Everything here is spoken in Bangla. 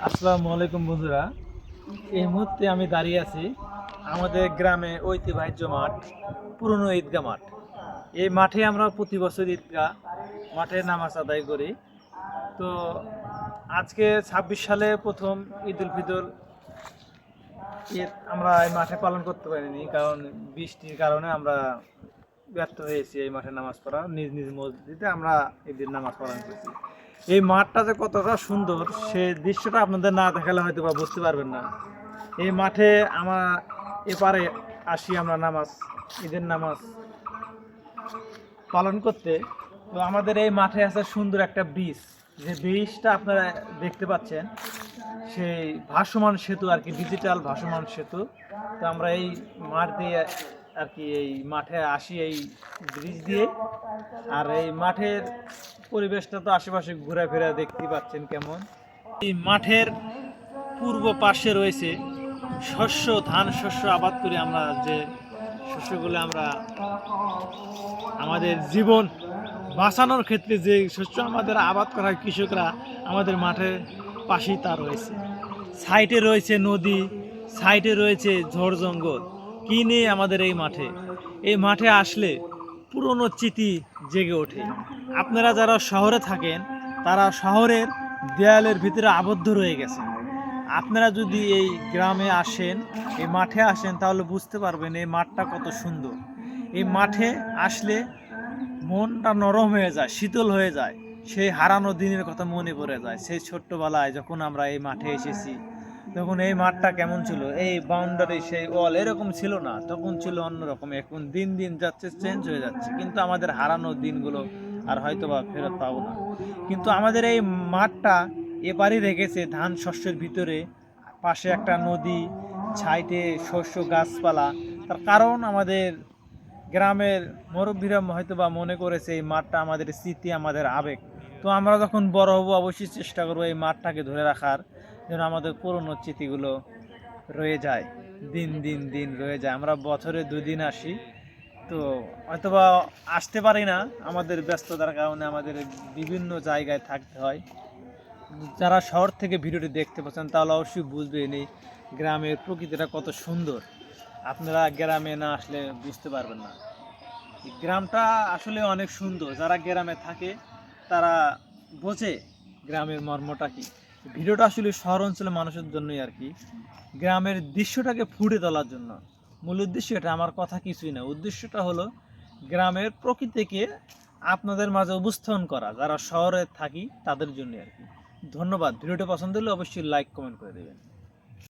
আসসালামু আলাইকুম বন্ধুরা। এই মুহূর্তে আমি দাঁড়িয়ে আছি আমাদের গ্রামে ঐতিহ্য মাঠ, পুরনো ঈদগাহ মাঠ। এই মাঠে আমরা প্রতি বছর ঈদগাহ মাঠে নামাজ আদায় করি। তো আজকে ২৬ সালে প্রথম ঈদ উল ফিতর ঈদ আমরা এই মাঠে পালন করতে পারিনি, কারণ বৃষ্টির কারণে আমরা ব্যর্থ হয়েছি এই মাঠে নামাজ পড়া। নিজ নিজ মসজিদে আমরা ঈদের নামাজ পালন করছি। এই মাঠটা যে কতটা সুন্দর সে দৃশ্যটা আপনাদের না দেখালে হয়তো বা বুঝতে পারবেন না। এই মাঠে আমরা এপারে আসি আমরা ঈদের নামাজ পালন করতে। তো আমাদের এই মাঠে আছে সুন্দর একটা ব্রিজ, যে ব্রিজটা আপনারা দেখতে পাচ্ছেন, সেই ভাসমান সেতু আর কি, ডিজিটাল ভাসমান সেতু। তো আমরা এই মাঠ দিয়ে আর কি এই মাঠে আসি এই ব্রিজ দিয়ে। আর এই মাঠের পরিবেশটা তো আশেপাশে ঘোরাফেরা দেখতে পাচ্ছেন কেমন। এই মাঠের পূর্ব পাশে রয়েছে ধান শস্য আবাদ করে আমরা যে শস্যগুলো আমরা আমাদের জীবন বাঁচানোর ক্ষেত্রে যে শস্য আমাদের আবাদ করা হয় কৃষকরা, আমাদের মাঠের পাশেই তা রয়েছে। সাইডে রয়েছে নদী, সাইডে রয়েছে ঝড় জঙ্গল। কি নিয়ে আমাদের এই মাঠে আসলে পুরনো স্মৃতি জেগে ওঠে। আপনারা যারা শহরে থাকেন তারা শহরের দেয়ালের ভিতরে আবদ্ধ রয়ে গেছেন। আপনারা যদি এই গ্রামে আসেন, এই মাঠে আসেন, তাহলে বুঝতে পারবেন এই মাঠটা কত সুন্দর। এই মাঠে আসলে মনটা নরম হয়ে যায়, শীতল হয়ে যায়। সেই হারানো দিনের কথা মনে পড়ে যায়, সেই ছোট্টবেলায় যখন আমরা এই মাঠে এসেছি। তখন এই মাঠটা কেমন ছিল, এই বাউন্ডারি সেই ওয়াল এরকম ছিল না, তখন ছিল অন্যরকম। এখন দিন দিন যাচ্ছে, চেঞ্জ হয়ে যাচ্ছে, কিন্তু আমাদের হারানো দিনগুলো আর হয়তো বা ফেরত পাবো না। কিন্তু আমাদের এই মাঠটা এপারই রেখেছে ধান শস্যের ভিতরে, পাশে একটা নদী, সাইডে শস্য গাছপালা। তার কারণ আমাদের গ্রামের মুরব্বীরা হয়তো বা মনে করেছে এই মাঠটা আমাদের স্মৃতি, আমাদের আবেগ। তো আমরা যখন বড় হব অবশ্যই চেষ্টা করবো এই মাঠটাকে ধরে রাখার, যেন আমাদের পুরনো স্মৃতিগুলো রয়ে যায়। দিন দিন দিন রয়ে যায়। আমরা বছরে 2 দিন আসি, তো হয়তোবা আসতে পারি না, আমাদের ব্যস্ততার কারণে আমাদের বিভিন্ন জায়গায় থাকতে হয়। যারা শহর থেকে ভিডিওটি দেখতে পাচ্ছেন তাহলে অবশ্যই বুঝবেন এই গ্রামের প্রকৃতিটা কত সুন্দর। আপনারা গ্রামে না আসলে বুঝতে পারবেন না। এই গ্রামটা আসলে অনেক সুন্দর। যারা গ্রামে থাকে তারা বোঝে গ্রামের মর্মটা কি। ভিডিওটা আসলে শহর অঞ্চলের মানুষের জন্যই আর কি, গ্রামের দৃশ্যটাকে ফুটে তোলার জন্য। মূল উদ্দেশ্য এটা, আমার কথা কিছুই না। উদ্দেশ্যটা হলো গ্রামের প্রকৃতিকে আপনাদের মাঝে উপস্থাপন করা, যারা শহরে থাকি তাদের জন্য আর কি। ধন্যবাদ। ভিডিওটা পছন্দ হলে অবশ্যই লাইক কমেন্ট করে দেবেন।